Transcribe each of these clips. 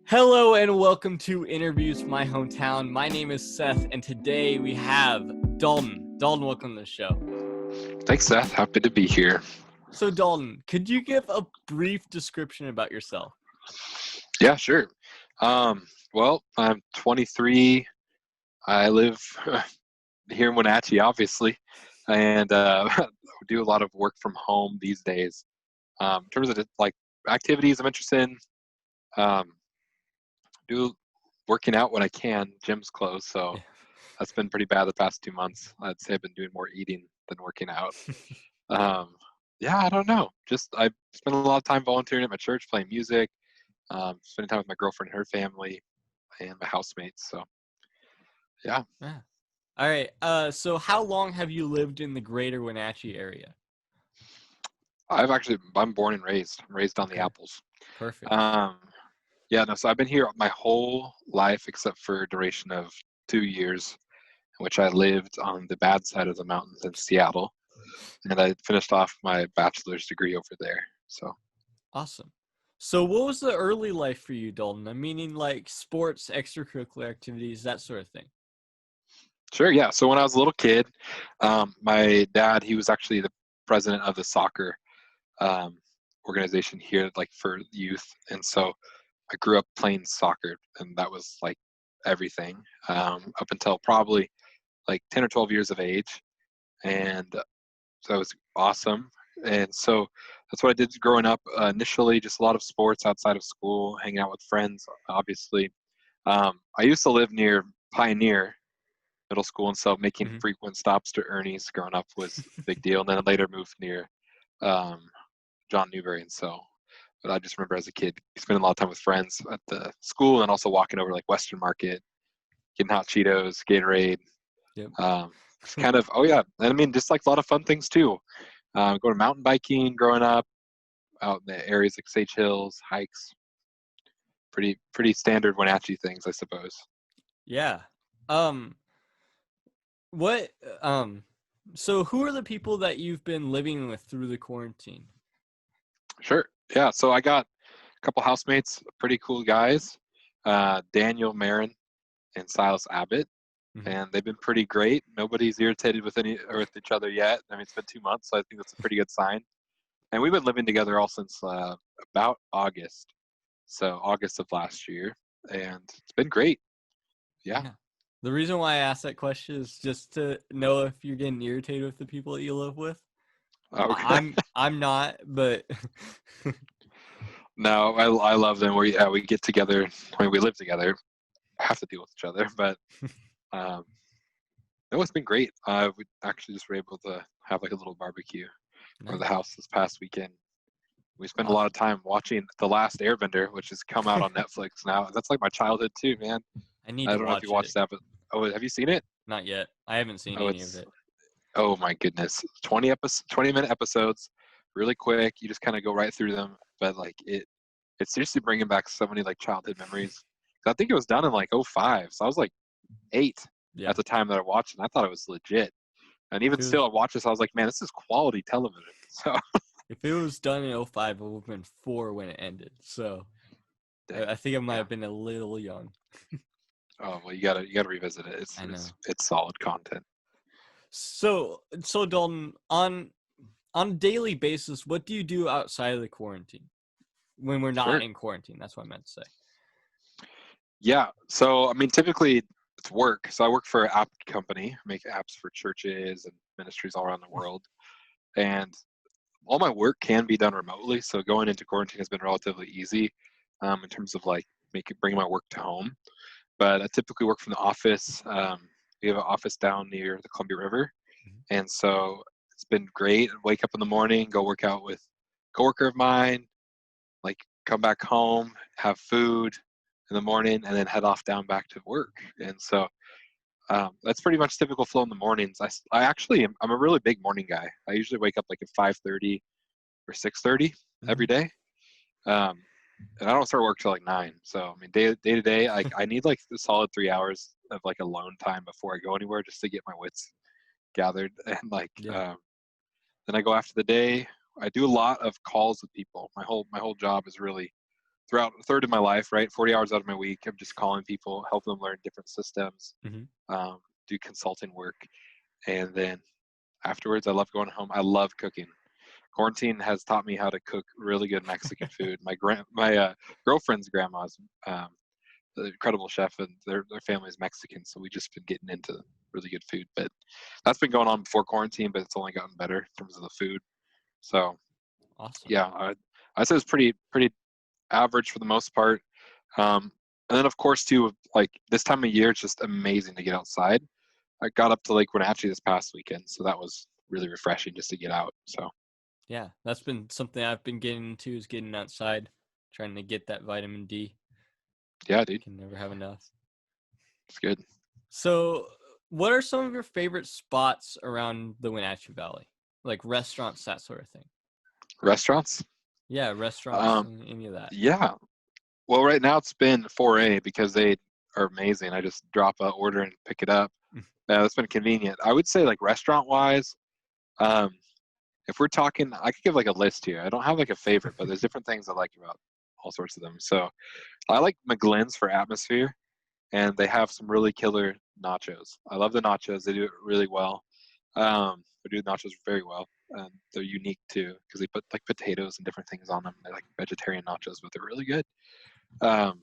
Hello and welcome to Interviews from My Hometown. My name is Seth, and today we have Dalton. Dalton, welcome to the show. Thanks, Seth. Happy to be here. So, Dalton, could you give a brief description about yourself? Yeah, sure. Well, I'm 23. I live here in Wenatchee, obviously, and do a lot of work from home these days. In terms of like activities I'm interested in, do working out when I can. Gym's closed, so that's been pretty bad the past 2 months. I'd say I've been doing more eating than working out. Yeah, I don't know. Just I spend a lot of time volunteering at my church, playing music, spending time with my girlfriend and her family, and my housemates. So, yeah. All right. So how long have you lived in the greater Wenatchee area? I'm born and raised. I'm raised on the apples. Perfect. Yeah, no, so I've been here my whole life except for a duration of 2 years, in which I lived on the bad side of the mountains in Seattle. And I finished off my bachelor's degree over there. So Awesome. So what was the early life for you, Dalton? I'm meaning like sports, extracurricular activities, that sort of thing. sure, yeah. So when I was a little kid, my dad, he was actually the president of the soccer organization here, like for youth. And so I grew up playing soccer, and that was like everything up until probably like 10 or 12 years of age. And so that was awesome. And so that's what I did growing up. Initially, just a lot of sports outside of school, hanging out with friends, obviously. I used to live near Pioneer Middle School, and so making frequent stops to Ernie's growing up was a big deal. And then I later moved near John Newberry. And so, but I just remember as a kid spending a lot of time with friends at the school and also walking over like Western Market, getting hot Cheetos, Gatorade. Yep. It's kind of, oh yeah. And I mean, just like a lot of fun things too. Going mountain biking growing up out in the areas like Sage Hills, hikes, pretty standard Wenatchee things, I suppose. Yeah. What so who are the people that you've been living with through the quarantine? Sure. Yeah. So I got a couple housemates, pretty cool guys, Daniel Marin and Silas Abbott, and they've been pretty great. Nobody's irritated with each other yet. I mean, it's been 2 months, so I think that's a pretty good sign. And we've been living together all since about August, so August of last year, and it's been great. Yeah. The reason why I asked that question is just to know if you're getting irritated with the people that you live with. Okay. I'm not, but No, I love them. We get together. I mean, we live together. Have to deal with each other, but no, it's been great. We actually just were able to have like a little barbecue over the house this past weekend. We spent a lot of time watching The Last Airbender, which has come out on Netflix now. That's like my childhood too, man. I need I to don't know if watch you watched it. that, but have you seen it? Not yet. I haven't seen Oh, any of it. oh my goodness, 20-minute episodes, really quick. You just kind of go right through them, but like it's seriously bringing back so many like childhood memories. I think it was done in like '05, so I was like 8 at the time that I watched it. And I thought it was legit, and even still, I watched this. I was like, man, this is quality television. So if it was done in '05, it would have been 4 when it ended. So I think I might have been a little young. Oh well, you gotta revisit it. It's solid content. So Dalton, on a daily basis, what do you do outside of the quarantine when we're not in quarantine? That's what I meant to say. Yeah. So I mean, typically it's work. So I work for an app company, make apps for churches and ministries all around the world, and all my work can be done remotely. So going into quarantine has been relatively easy in terms of like bringing my work to home. But I typically work from the office. We have an office down near the Columbia River, and so it's been great. Wake up in the morning, go work out with a coworker of mine, like come back home, have food in the morning, and then head off down back to work. And so that's pretty much typical flow in the mornings. I'm a really big morning guy. I usually wake up like at 5:30 or 6:30 every day. And I don't start work till like 9. So I mean, day to day, I need like a solid 3 hours of like alone time before I go anywhere, just to get my wits gathered. And like then I go after the day. I do a lot of calls with people. My whole job is really throughout a third of my life, right? 40 hours out of my week, I'm just calling people, helping them learn different systems, Hmm. do consulting work. And then afterwards, I love going home. I love cooking. Quarantine has taught me how to cook really good Mexican food. My girlfriend's grandma's an incredible chef, and their family's Mexican, so we just been getting into really good food. But that's been going on before quarantine, but it's only gotten better in terms of the food. So Awesome. yeah, I say it's pretty average for the most part. And then of course too, like this time of year, it's just amazing to get outside. I got up to Lake Wenatchee this past weekend, so that was really refreshing just to get out. So Yeah, that's been something I've been getting into is getting outside, trying to get that vitamin D. yeah, dude, Can never have enough. it's good. So, what are some of your favorite spots around the Wenatchee Valley? Like restaurants, that sort of thing. Restaurants? Yeah, restaurants Um, and any of that. yeah. Well, right now it's been 4A because they are amazing. I just drop a order and pick it up. That's been convenient. I would say like restaurant wise, um, if we're talking, I could give like a list here. I don't have like a favorite, but there's different things I like about all sorts of them. So I like McGlynn's for atmosphere, and they have some really killer nachos. I love the nachos. They do it really well. They do nachos very well. They're unique too because they put like potatoes and different things on them. They're like vegetarian nachos, but they're really good. Um,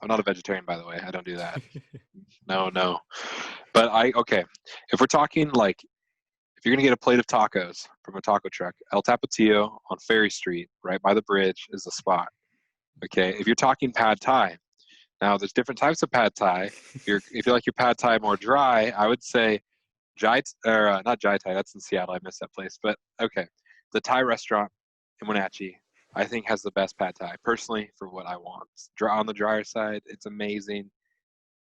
I'm not a vegetarian, by the way. I don't do that. No, no. But okay. If we're talking like, if you're gonna get a plate of tacos from a taco truck, El Tapatio on Ferry Street, right by the bridge, is the spot. Okay. If you're talking pad thai, now there's different types of pad thai. If you like your pad thai more dry, I would say not Jai Thai. That's in Seattle. I missed that place. But okay, the Thai restaurant in Wenatchee, I think has the best pad thai personally for what I want. Dry on the drier side, it's amazing.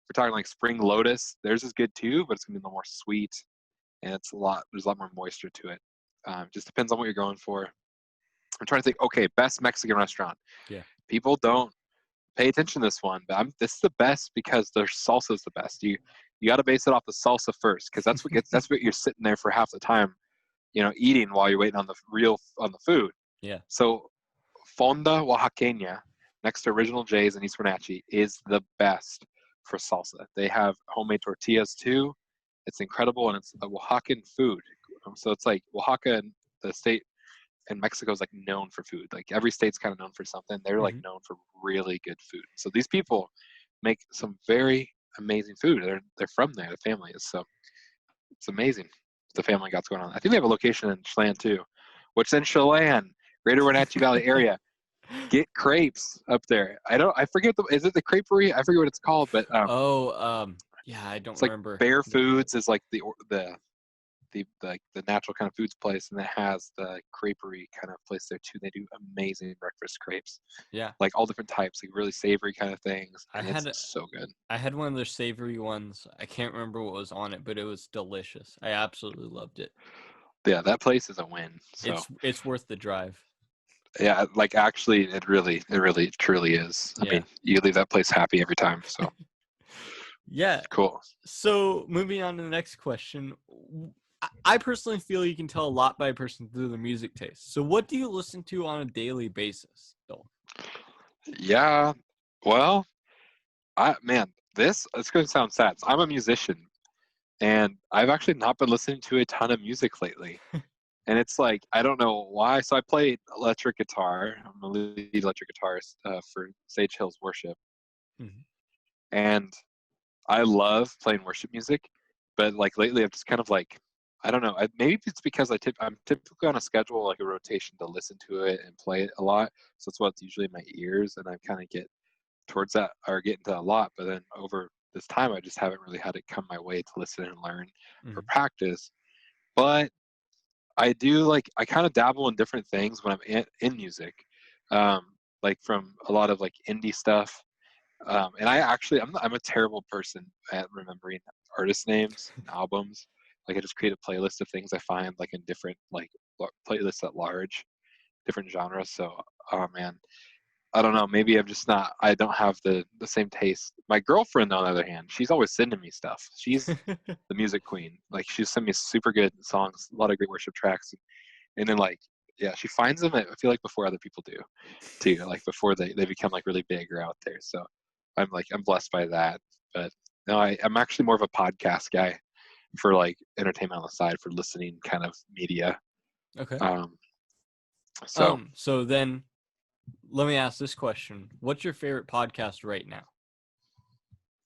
We're talking like Spring Lotus. Theirs is good too, but it's gonna be a little more sweet, and it's a lot. There's a lot more moisture to it. Just depends on what you're going for. I'm trying to think. Okay, best Mexican restaurant. Yeah. People don't pay attention to this one, but this is the best because their salsa is the best. You got to base it off the salsa first because that's what you're sitting there for half the time, eating while you're waiting on the food. Yeah. So Fonda Oaxaqueña, next to Original J's in East Wenatchee, is the best for salsa. They have homemade tortillas too. It's incredible, and it's a Oaxacan food. So it's like Oaxaca, the state in Mexico, is like known for food. Like every state's kind of known for something. They're like Hmm. known for really good food. So these people make some very amazing food. They're from there. The family is, so it's amazing. The family got's going on. I think they have a location in Chelan too. What's in Chelan, Greater Wenatchee Valley area? Get crepes up there. I forget is it the creperie? I forget what it's called, but Oh, yeah, I don't it's like remember. Bear Foods is like the natural kind of foods place, and it has the creperie kind of place there too. They do amazing breakfast crepes, Yeah, like all different types, like really savory kind of things, I and it's had so good. I had one of their savory ones. I can't remember what was on it, but it was delicious. I absolutely loved it. Yeah, that place is a win. So It's worth the drive. yeah, like actually, it really truly is. I Yeah. mean, you leave that place happy every time. So Yeah. cool. So moving on to the next question. I personally feel you can tell a lot by a person through their music taste. So what do you listen to on a daily basis, Bill? Yeah. Well, it's going to sound sad. So I'm a musician, and I've actually not been listening to a ton of music lately. And it's like I don't know why. So I play electric guitar. I'm a lead electric guitarist for Sage Hills Worship, Mhm. and I love playing worship music. But like lately, I've just kind of like I don't know. Maybe it's because I'm typically on a schedule, like a rotation to listen to it and play it a lot. So it's what's usually in my ears, and I kind of get towards that or get into a lot. But then over this time, I just haven't really had it come my way to listen and learn or Mhm. practice. But I kind of dabble in different things when I'm in music, like from a lot of like indie stuff. And I'm a terrible person at remembering artist names and albums. Like I just create a playlist of things I find like in different like playlists at large, different genres. So, oh man, I don't know. Maybe I don't have the same taste. My girlfriend, on the other hand, she's always sending me stuff. She's the music queen. Like she sent me super good songs, a lot of great worship tracks, and then like yeah, she finds them, I feel like, before other people do too, like before they become like really big or out there. So I'm blessed by that. But no, I'm actually more of a podcast guy for like entertainment on the side, for listening kind of media. Okay. Um, so So then let me ask this question. What's your favorite podcast right now?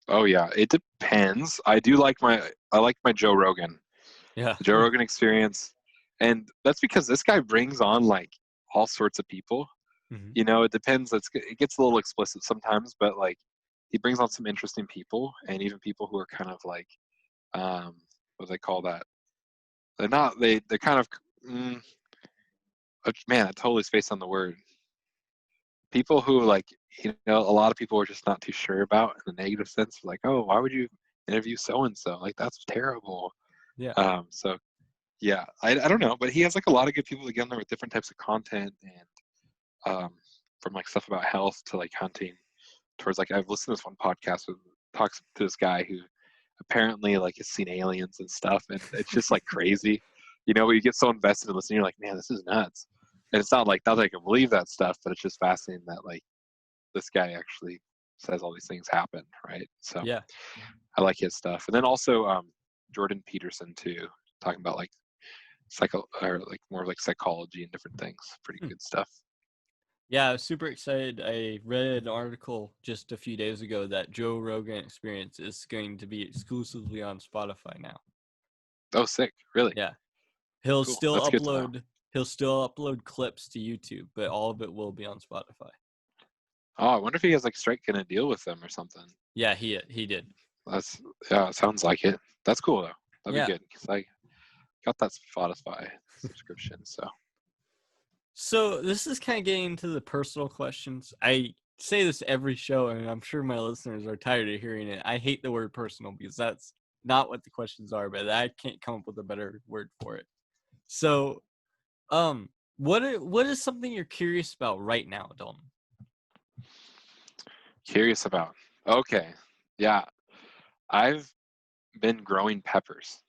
oh yeah, it depends. I like my Joe Rogan, Yeah. the Joe Rogan experience. And that's because this guy brings on like all sorts of people. Mhm. You know, it depends. It gets a little explicit sometimes, but like he brings on some interesting people, and even people who are kind of like, what do they call that? They're kind of, mm, man, I totally spaced on the word. People who like, a lot of people are just not too sure about in the negative sense, like, oh, why would you interview so and so? Like that's terrible. Yeah. So yeah, I don't know, but he has like a lot of good people to get on there with different types of content, and from like stuff about health to like hunting, towards like I've listened to this one podcast with talks to this guy who apparently like has seen aliens and stuff, and it's just like crazy. But you get so invested in listening, you're like, man, this is nuts. And it's not that I can believe that stuff, but it's just fascinating that like this guy actually says all these things happen, right? So Yeah. I like his stuff. And then also Jordan Peterson too, talking about like or like more of like psychology and different things. Pretty Hmm. good stuff. Yeah, I was super excited. I read an article just a few days ago that Joe Rogan Experience is going to be exclusively on Spotify now. Oh, sick! Really Yeah. He'll cool. still That's good to know. upload clips to YouTube, but all of it will be on Spotify. Oh, I wonder if he has like striking a deal with them or something. Yeah, he did. That's yeah, it sounds like it. That's cool though. That'd Yeah. be good because I got that Spotify subscription. So this is kind of getting into the personal questions. I say this every show, and I'm sure my listeners are tired of hearing it. I hate the word personal because that's not what the questions are, but I can't come up with a better word for it. So, what is something you're curious about right now, Dalton? Curious about. Okay, yeah, I've been growing peppers,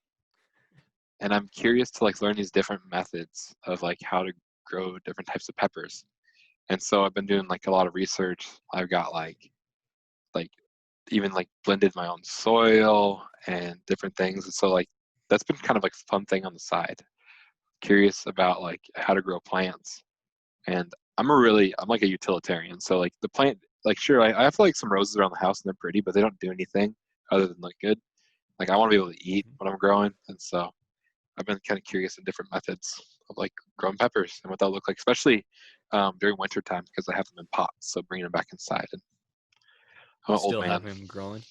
and I'm curious to like learn these different methods of like how to grow different types of peppers. And so I've been doing like a lot of research. I've got like even like blended my own soil and different things. And so like that's been kind of like a fun thing on the side. Curious about like how to grow plants. And I'm like a utilitarian. So like the plant, like sure, I have like some roses around the house and they're pretty, but they don't do anything other than look good. Like I want to be able to eat what I'm growing. And so I've been kind of curious in different methods of like growing peppers and what that look like, especially during winter time because I have them in pots. So bringing them back inside. And I'm You an old still have man. him growing?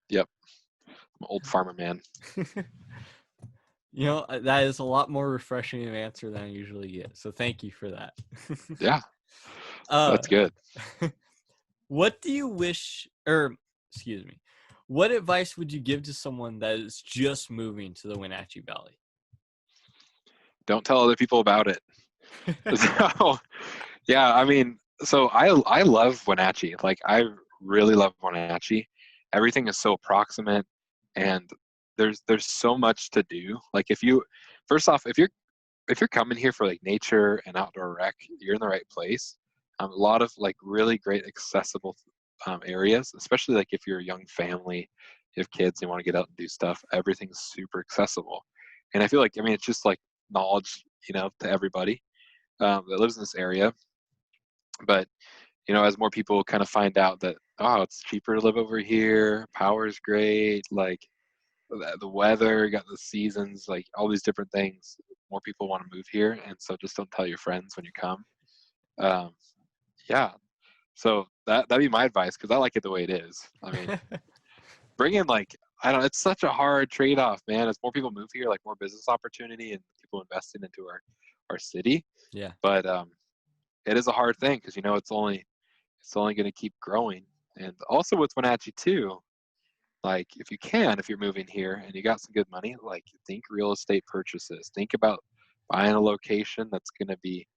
Yep. I'm an old farmer man. That is a lot more refreshing an answer than I usually get. So thank you for that. Yeah, uh, that's good. what do you wish, or excuse me, what advice would you give to someone that is just moving to the Wenatchee Valley? Don't tell other people about it. So, yeah, I mean, so I love Wenatchee. Like I really love Wenatchee. Everything is so approximate, and there's so much to do. Like first off, if you're coming here for like nature and outdoor rec, you're in the right place. A lot of like really great accessible areas, especially like if you're a young family, you have kids, you want to get out and do stuff. Everything's super accessible, and I feel like it's just like knowledge, to everybody that lives in this area. But as more people kind of find out that it's cheaper to live over here, power's great, like the weather, you got the seasons, like all these different things. More people want to move here, and so just don't tell your friends when you come. Um, yeah, so that'd be my advice because I like it the way it is. I mean, bring in like I don't. It's such a hard trade-off, man. As more people move here, like more business opportunity and people investing into our city. Yeah. But it is a hard thing because it's only going to keep growing. And also with Wenatchee too, like if you're moving here and you got some good money, like think real estate purchases. Think about buying a location that's going to be,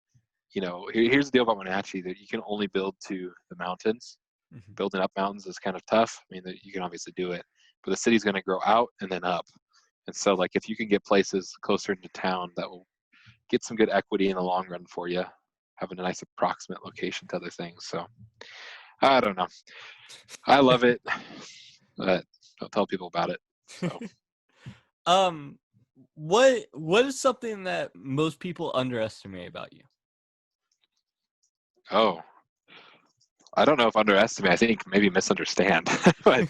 here's the deal about Wenatchee that you can only build to the mountains. Mhm. Building up mountains is kind of tough. I mean, you can obviously do it, but the city's going to grow out and then up. And so like if you can get places closer into town that will get some good equity in the long run for you, having a nice approximate location to other things. So I don't know. I love it, but don't tell people about it. So what is something that most people underestimate about you? oh, I don't know if underestimate. I think maybe misunderstand. But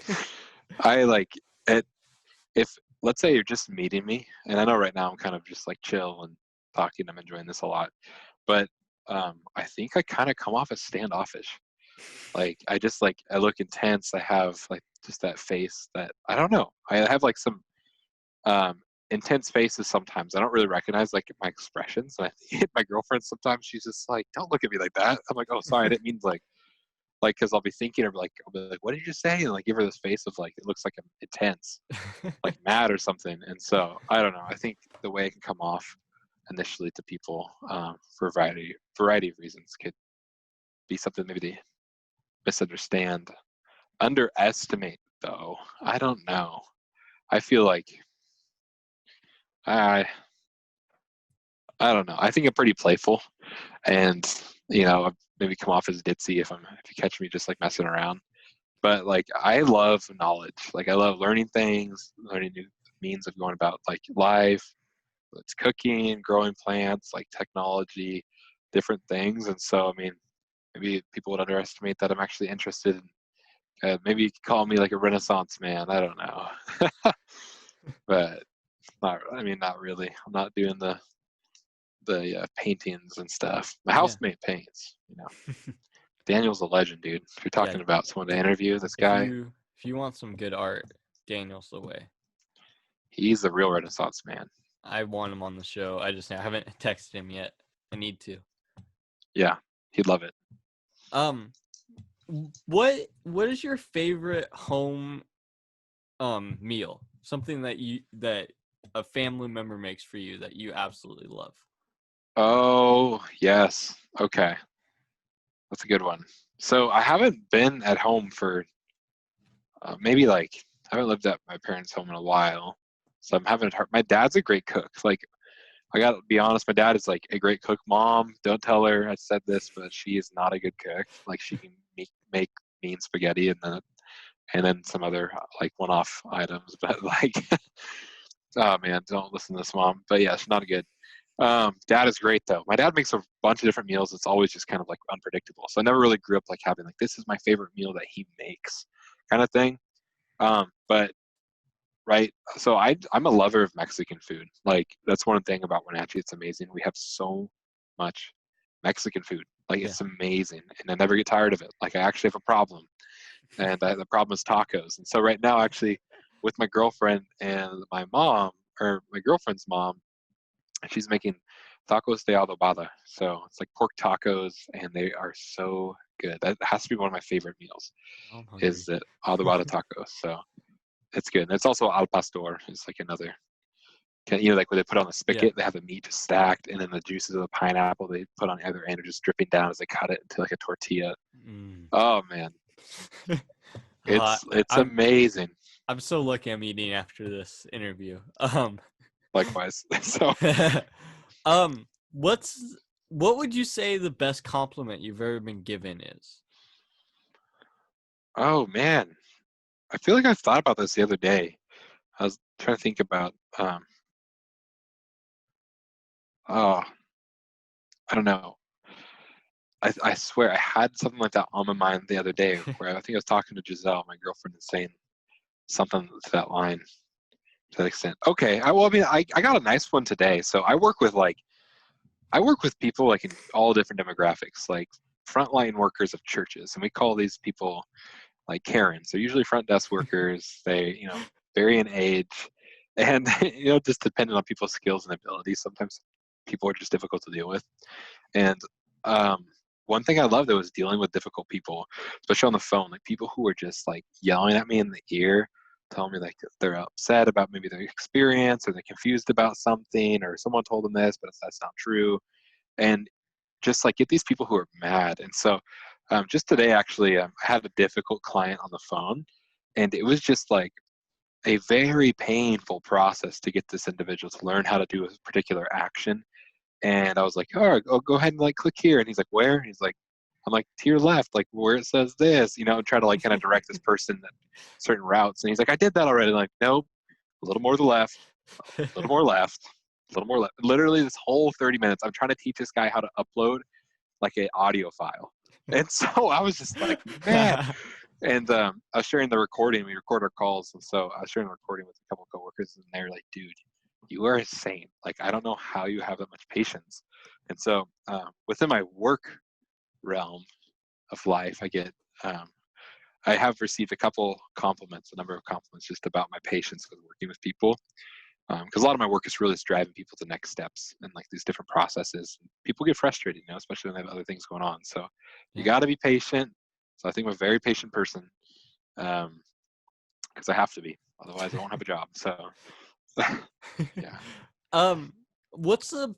I like it. If let's say you're just meeting me, and I know right now I'm kind of just like chill and talking. I'm enjoying this a lot, but I think I kind of come off as standoffish. Like I just like I look intense. I have like just that face that I don't know. I have like some um, intense faces sometimes. I don't really recognize like my expressions. And I think my girlfriend sometimes she's just like, "Don't look at me like that." I'm like, "Oh, sorry, I didn't mean like because I'll be thinking of like I'll be like, "What did you say?" And like give her this face of like it looks like I'm intense, like mad or something. And so I don't know. I think the way it can come off initially to people for a variety of reasons could be something maybe they misunderstand. Underestimate though, I don't know. I feel like I I don't know. I think I'm pretty playful, and I maybe come off as ditzy if you catch me just like messing around. But like I love knowledge. Like I love learning things, learning new means of going about like life. It's cooking, growing plants, like technology, different things. And so I mean, maybe people would underestimate that I'm actually interested in. Maybe you could call me like a Renaissance man. I don't know, but not. I mean, not really. I'm not doing the paintings and stuff. My Yeah. housemate paints. Daniel's a legend, dude. If you're Yeah. talking about someone to interview, this If guy, you want some good art, Daniel's the way. he's the real Renaissance man. I want him on the show. I haven't texted him yet. I need to. Yeah, he'd love it. What is your favorite home meal? Something that a family member makes for you that you absolutely love. Oh, yes. Okay. That's a good one. So I haven't been at home for maybe like I haven't lived at my parents' home in a while. So I'm having my dad's a great cook. Like I gotta be honest, my dad is like a great cook. Mom, don't tell her I said this, but she is not a good cook. Like she can make mean spaghetti and then some other like one-off items, but like oh man, don't listen to this, mom. But yeah, she's not good. Dad is great though. My dad makes a bunch of different meals. It's always just kind of like unpredictable. So I never really grew up like having like this is my favorite meal that he makes kind of thing. But right, so I'm a lover of Mexican food. Like that's one thing about Wenatchee. It's amazing. We have so much Mexican food. Like Yeah. it's amazing, and I never get tired of it. Like I actually have a problem, and the problem is tacos. And so right now, actually, with my girlfriend and my mom, or my girlfriend's mom, she's making tacos de adobada. So it's like pork tacos, and they are so good. That has to be one of my favorite meals. I'm Is hungry. the adobada tacos? So it's good. And it's also al pastor. It's like another. Like when they put on the Yeah. spigot, they have the meat just stacked, and then the juices of the pineapple they put on the other end are just dripping down as they cut it into like a tortilla. Mm. Oh man, Uh, it's I'm amazing. I'm so lucky I'm eating after this interview. Likewise. So, Um, what would you say the best compliment you've ever been given is? oh man, I feel like I thought about this the other day. I was trying to think about, oh, I don't know. I swear I had something like that on my mind the other day where I think I was talking to Giselle, my girlfriend, and saying something to that line to that extent. Okay, well, I mean, I got a nice one today. So I work with people like in all different demographics, like frontline workers of churches, and we call these people like Karens. They're usually front desk workers. They, vary in age, and just depending on people's skills and abilities. Sometimes people are just difficult to deal with. And one thing I love though is dealing with difficult people, especially on the phone. Like people who are just like yelling at me in the ear, telling me like they're upset about maybe their experience or they're confused about something or someone told them this, but that's not true. And just like get these people who are mad. And so just today, actually, I had a difficult client on the phone, and it was just like a very painful process to get this individual to learn how to do a particular action. And I was like, all right, go ahead and like click here. And he's like, where? And he's like, I'm like, to your left, like where it says this, and try to like kind of direct this person that certain routes. And he's like, I did that already. I'm like, nope, a little more to the left, a little more left, a little more left. Literally this whole 30 minutes, I'm trying to teach this guy how to upload like a audio file. And so I was just like, man. And I was sharing the recording. We record our calls. And so I was sharing the recording with a couple of coworkers, and they're like, dude, you are insane. Like, I don't know how you have that much patience. And so within my work realm of life, I have received a number of compliments just about my patience with working with people. Because a lot of my work is really just driving people to next steps and like these different processes. People get frustrated, especially when they have other things going on. So you got to be patient. So I think I'm a very patient person, because I have to be. Otherwise, I won't have a job. So yeah. What's a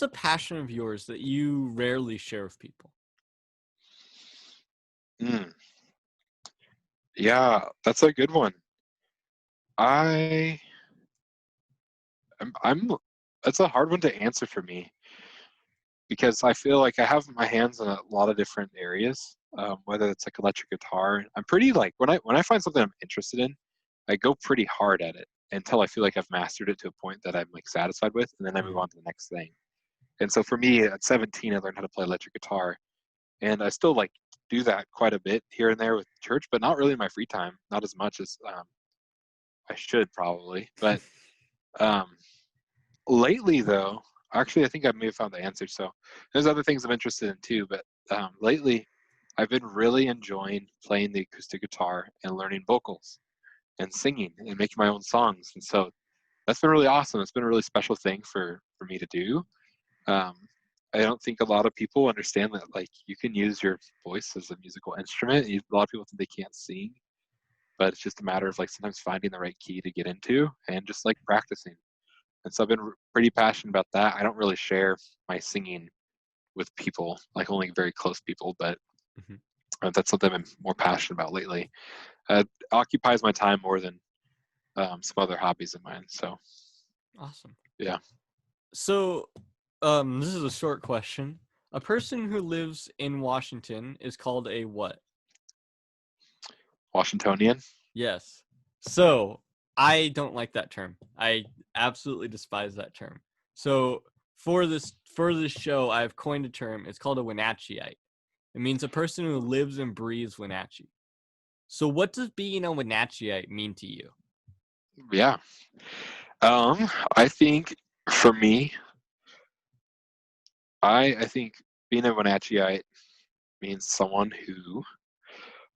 passion of yours that you rarely share with people? Yeah, that's a good one. That's a hard one to answer for me, because I feel like I have my hands in a lot of different areas. Whether it's like electric guitar, I'm pretty like when I find something I'm interested in, I go pretty hard at it until I feel like I've mastered it to a point that I'm like satisfied with, and then I move on to the next thing. And so for me, at 17, I learned how to play electric guitar, and I still like do that quite a bit here and there with church, but not really in my free time, not as much as I should probably. But lately, though, actually, I think I may have found the answer. So there's other things I'm interested in too, but lately, I've been really enjoying playing the acoustic guitar and learning vocals and singing and making my own songs. And so that's been really awesome. It's been a really special thing for me to do. Um, I don't think a lot of people understand that like you can use your voice as a musical instrument. A lot of people think they can't sing, but it's just a matter of like sometimes finding the right key to get into and just like practicing. And so I've been pretty passionate about that. I don't really share my singing with people, like only very close people, but that's something I'm more passionate about lately. It occupies my time more than some other hobbies of mine. So Awesome. yeah. So this is a short question. A person who lives in Washington is called a what? Washingtonian. Yes. So I don't like that term. I absolutely despise that term. So for this show, I've coined a term. It's called a Wenatcheeite. It means a person who lives and breathes Wenatchee. So what does being a Wenatcheeite mean to you? Yeah. I think for me, I think being a Wenatcheeite means someone who,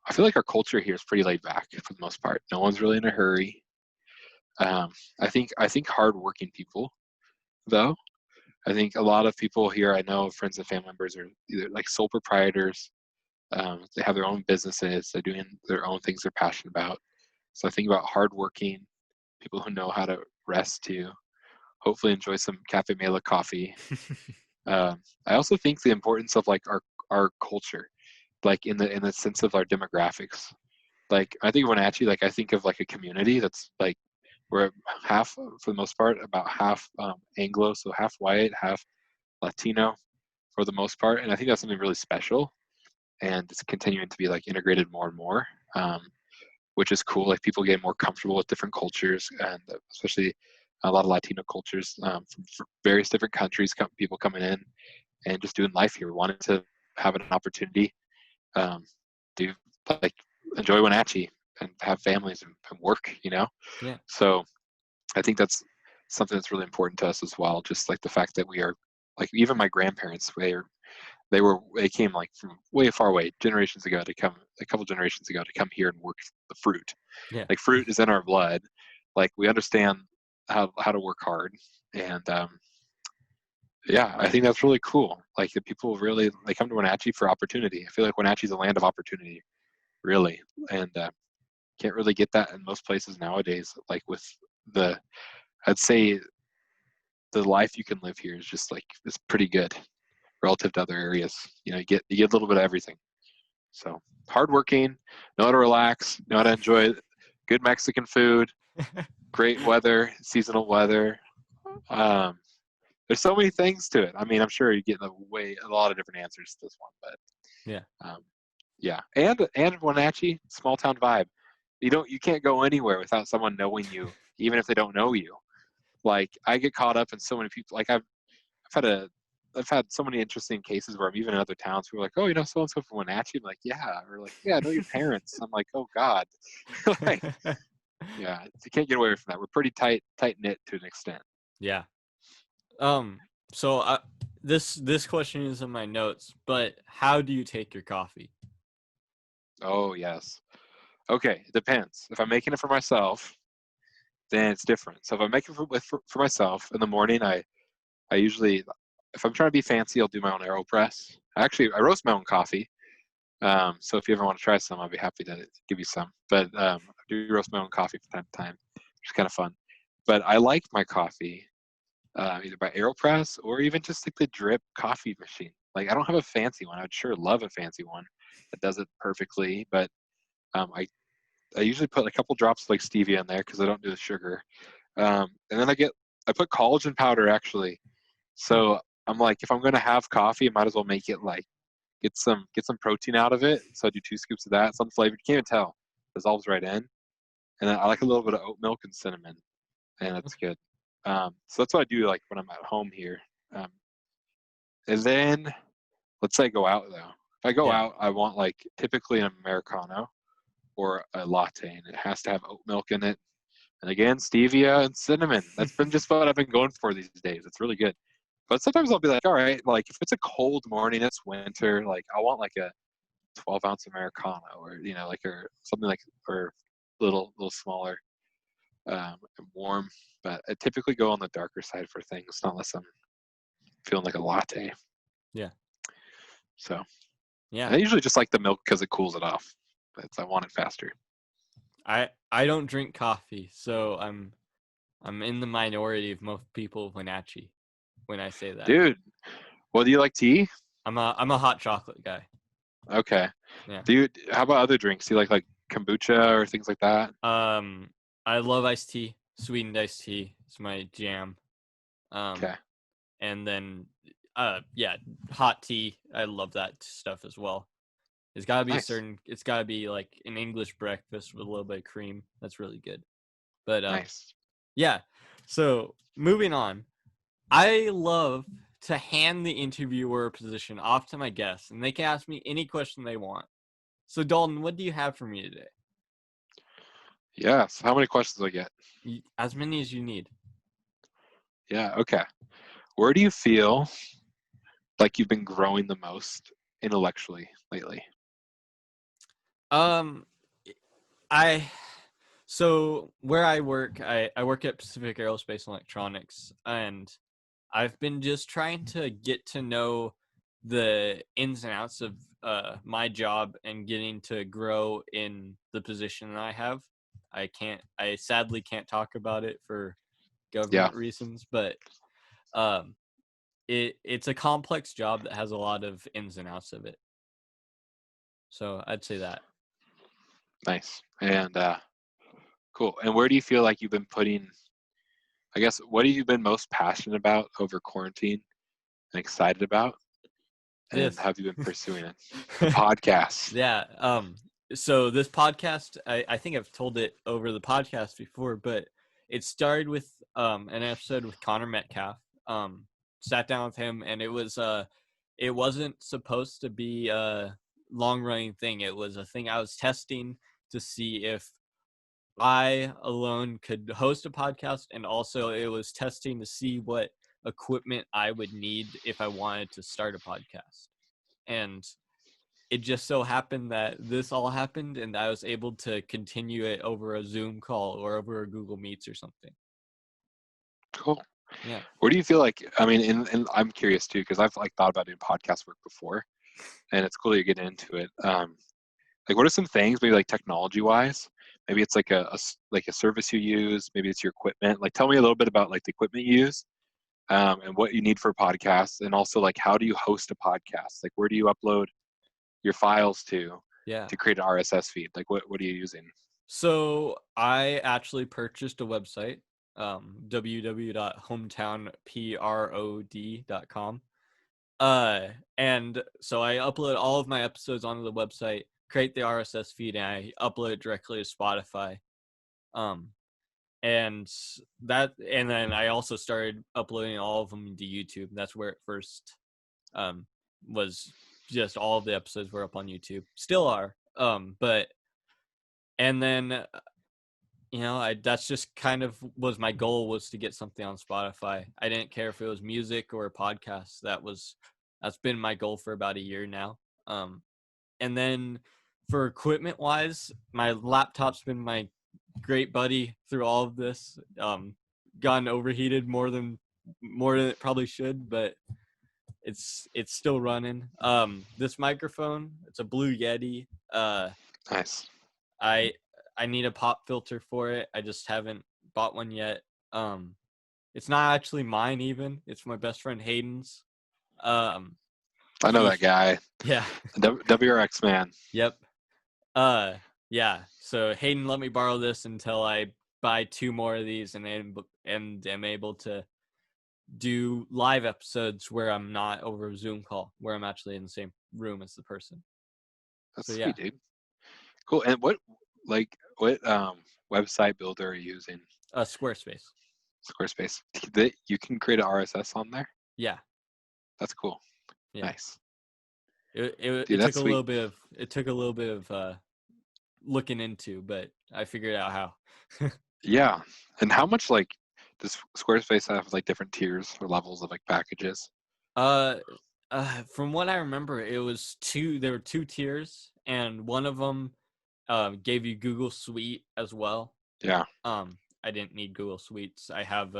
I feel like our culture here is pretty laid back for the most part. No one's really in a hurry. I think hardworking people, though. I think a lot of people here, I know friends and family members, are either like sole proprietors. They have their own businesses. They're doing their own things they're passionate about. So I think about hardworking people who know how to rest too. Hopefully enjoy some Cafe Mela coffee. I also think the importance of like our culture, like in the sense of our demographics. Like I think Wenatchee, like I think of like a community that's like we're half, for the most part, about half Anglo, so half white, half Latino for the most part, and I think that's something really special, and it's continuing to be like integrated more and more, which is cool. Like people get more comfortable with different cultures, and especially a lot of Latino cultures from various different countries, people coming in and just doing life here, wanting to have an opportunity to like enjoy Wenatchee and have families and work, Yeah. So I think that's something that's really important to us as well. Just like the fact that we are, like, even my grandparents, they came like from way far away generations ago to come, a couple generations ago, to come here and work the fruit. Yeah. Like fruit is in our blood. Like we understand how to work hard, and yeah, I think that's really cool. Like the people really, they come to Wenatchee for opportunity. I feel like Wenatchee's a land of opportunity, really, and can't really get that in most places nowadays. Like with the, I'd say the life you can live here is just like, it's pretty good relative to other areas. You get a little bit of everything. So hardworking, know how to relax, know how to enjoy good Mexican food, great weather, seasonal weather. there's so many things to it. I mean, I'm sure you get a lot of different answers to this one, but Yeah. yeah. And Wenatchee, small town vibe. You can't go anywhere without someone knowing you, even if they don't know you. Like I get caught up in so many people. Like I've had so many interesting cases where I'm even in other towns who are like, oh, so and so from Wenatchee. I'm like, yeah, or like, yeah, I know your parents. I'm like, oh God, like, yeah, you can't get away from that. We're pretty tight knit to an extent. Yeah. So this question is in my notes, but how do you take your coffee? Oh yes. Okay, it depends. If I'm making it for myself, then it's different. So if I'm making it for myself in the morning, I usually, if I'm trying to be fancy, I'll do my own AeroPress. I roast my own coffee. So if you ever want to try some, I'll be happy to give you some. But I do roast my own coffee from time to time, which is kind of fun. But I like my coffee either by AeroPress or even just like the drip coffee machine. Like I don't have a fancy one. I'd sure love a fancy one that does it perfectly. But I usually put a couple drops of like stevia in there because I don't do the sugar. And then I put collagen powder actually. Hmm. So I'm like, if I'm gonna have coffee, I might as well make it like get some protein out of it. So I do 2 scoops of that. It's unflavored. You can't even tell. It dissolves right in. And then I like a little bit of oat milk and cinnamon, and that's good. So that's what I do like when I'm at home here. Um, and then let's say I go out though. If I go Yeah. out, I want like typically an Americano or a latte, and it has to have oat milk in it. And again, stevia and cinnamon. That's been just what I've been going for these days. It's really good. But sometimes I'll be like, all right, like if it's a cold morning, it's winter, like I want like a 12-ounce Americano or, like, or something like, or little smaller and warm. But I typically go on the darker side for things, not unless I'm feeling like a latte. Yeah. So Yeah. I usually just like the milk because it cools it off. But I want it faster. I don't drink coffee, so I'm in the minority of most people of Wenatchee when I say that. Dude, well, do you like tea? I'm a hot chocolate guy. Okay. Yeah. How about other drinks? Do you like kombucha or things like that? Um, I love iced tea. Sweetened iced tea is my jam. Okay. And then yeah, hot tea. I love that stuff as well. Nice. It's gotta be like an English breakfast with a little bit of cream. That's really good. But Nice. yeah. So moving on. I love to hand the interviewer position off to my guests, and they can ask me any question they want. So Dalton, what do you have for me today? Yes. How many questions do I get? As many as you need. Yeah. Okay. Where do you feel like you've been growing the most intellectually lately? Um, I so where I work, I work at Pacific Aerospace and Electronics, and I've been just trying to get to know the ins and outs of my job and getting to grow in the position that I have. I sadly can't talk about it for Yeah. government reasons, but um, it's a complex job that has a lot of ins and outs of it. So I'd say that. Nice. And cool. And where do you feel like you've been putting, I guess, what have you been most passionate about over quarantine and excited about? And This. have you been pursuing it? The podcast. Yeah. So this podcast, I think I've told it over the podcast before, but it started with an episode with Connor Metcalf. Sat down with him, and it wasn't supposed to be a long running thing. It was a thing I was testing to see if I alone could host a podcast, and also it was testing to see what equipment I would need if I wanted to start a podcast. And it just so happened that this all happened, and I was able to continue it over a Zoom call or over a Google Meets or something. Cool. Yeah. Where do you feel like, I mean, and I'm curious too, because I've like thought about doing podcast work before, and it's cool that you're getting into it. Like, what are some things, maybe like technology wise? Maybe it's like like a service you use. Maybe it's your equipment. Like, tell me a little bit about like the equipment you use, and what you need for podcasts, and also like how do you host a podcast? Like, where do you upload your files Yeah. to create an RSS feed? Like, what are you using? So I actually purchased a website. www.hometownprod.com. And so I upload all of my episodes onto the website, create the RSS feed, and I upload it directly to Spotify. Um, and then I also started uploading all of them to YouTube. That's where it first was. Just all of the episodes were up on YouTube, still are. But and then that's just kind of was my goal, was to get something on Spotify. I didn't care if it was music or a podcast. That's been my goal for about a year now. And then for equipment wise, my laptop's been my great buddy through all of this. Gotten overheated more than it probably should, but it's still running. This microphone, it's a Blue Yeti. Nice. I need a pop filter for it. I just haven't bought one yet. It's not actually mine even. It's my best friend Hayden's. I know that guy. Yeah. WRX man. Yep. Yeah. So Hayden let me borrow this until I buy 2 more of these and am able to do live episodes where I'm not over a Zoom call, where I'm actually in the same room as the person. That's so, sweet, yeah. dude. Cool. And what website builder are you using? Squarespace. Squarespace. You can create an RSS on there? Yeah. That's cool. Yeah. Nice. It Dude, took a little bit of looking into, but I figured out how. Yeah. And how much does Squarespace have different tiers or levels of packages? From what I remember, it was there were 2 tiers, and one of them gave you Google Suite as well. Yeah. I didn't need Google Suites. I have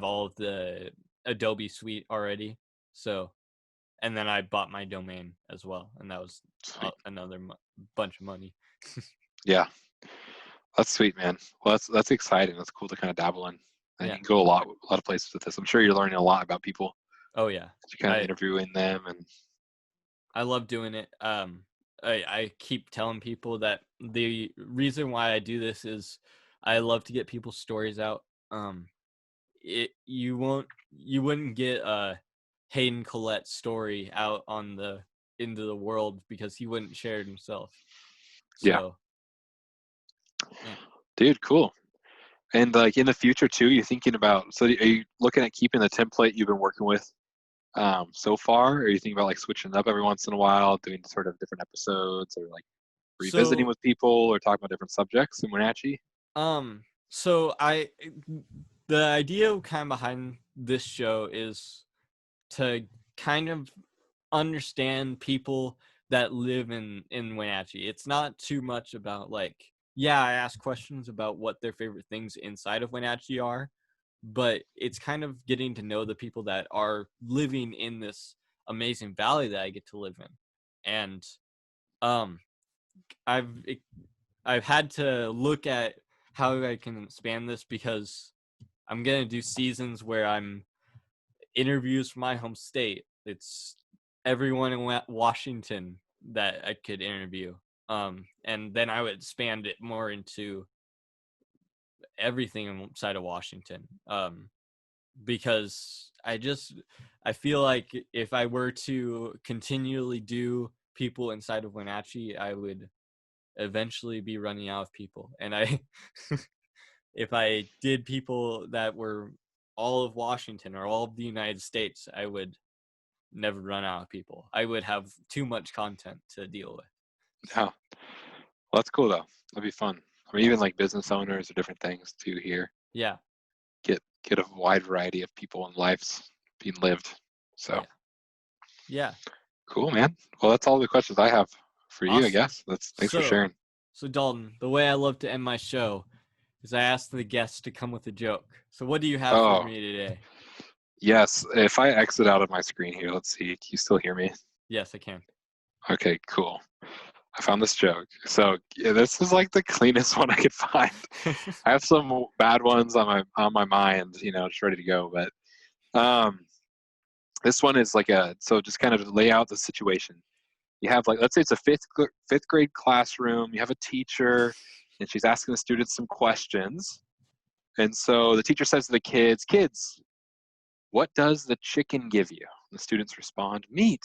all of the Adobe Suite already. So, and then I bought my domain as well, and that was another bunch of money. Yeah. That's sweet, man. Well, that's exciting. That's cool to kind of dabble in. And Yeah. you can go a lot of places with this. I'm sure you're learning a lot about people. Oh yeah. You're kind of interviewing them, and I love doing it. I keep telling people that the reason why I do this is I love to get people's stories out. You wouldn't get Hayden Collette's story out into the world because he wouldn't share it himself. So, yeah. Dude, cool. And in the future too, you're thinking about, so are you looking at keeping the template you've been working with so far, or are you thinking about switching it up every once in a while, doing sort of different episodes, or revisiting with people, or talking about different subjects in Wenatchee? So the idea kind of behind this show is to kind of understand people that live in Wenatchee. It's not too much about I ask questions about what their favorite things inside of Wenatchee are, but it's kind of getting to know the people that are living in this amazing valley that I get to live in. And I've had to look at how I can expand this, because I'm going to do seasons where I'm interviews from my home state. It's everyone in Washington that I could interview. And then I would expand it more into everything inside of Washington. Because I feel like if I were to continually do people inside of Wenatchee, I would eventually be running out of people. And if I did people that were all of Washington or all of the United States, I would never run out of people. I would have too much content to deal with. Yeah. Well, that's cool though. That'd be fun. I mean, even business owners or different things too here. Yeah. Get a wide variety of people and lives being lived. So. Yeah. Cool, man. Well, that's all the questions I have for you, I guess. Thanks for sharing. So Dalton, the way I love to end my show is I ask the guests to come with a joke. So what do you have for me today? Yes. If I exit out of my screen here, let's see. Can you still hear me? Yes, I can. Okay, cool. I found this joke. So this is the cleanest one I could find. I have some bad ones on my mind, just ready to go. But this one is so just kind of lay out the situation. You have let's say it's a fifth grade classroom. You have a teacher, and she's asking the students some questions. And so the teacher says to the kids, what does the chicken give you? And the students respond, meat.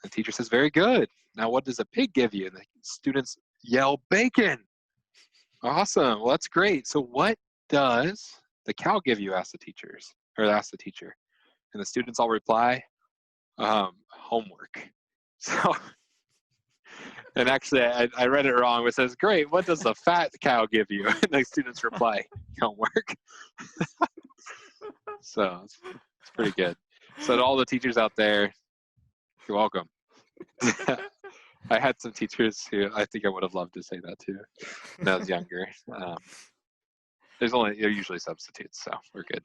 The teacher says, very good. Now, what does a pig give you? And the students yell, bacon. Awesome. Well, that's great. So what does the cow give you? Ask the teacher. And the students all reply, homework. So, and actually, I read it wrong. It says, great. What does the fat cow give you? And the students reply, homework. So it's pretty good. So to all the teachers out there, you're welcome. I had some teachers who I think I would have loved to say that too when I was younger. They're usually substitutes, so we're good.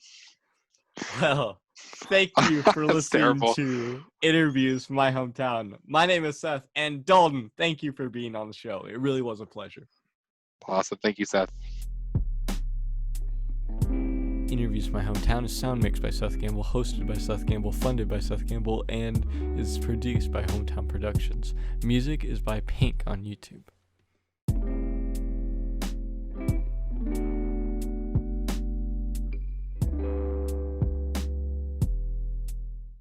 Well, thank you for listening terrible. to Interviews from My Hometown. My name is Seth, and Dalton, thank you for being on the show. It really was a pleasure. Awesome. Thank you, Seth. Interviews from My Hometown is sound mixed by Seth Gamble, hosted by Seth Gamble, funded by Seth Gamble, and is produced by Hometown Productions. Music is by Pink on YouTube.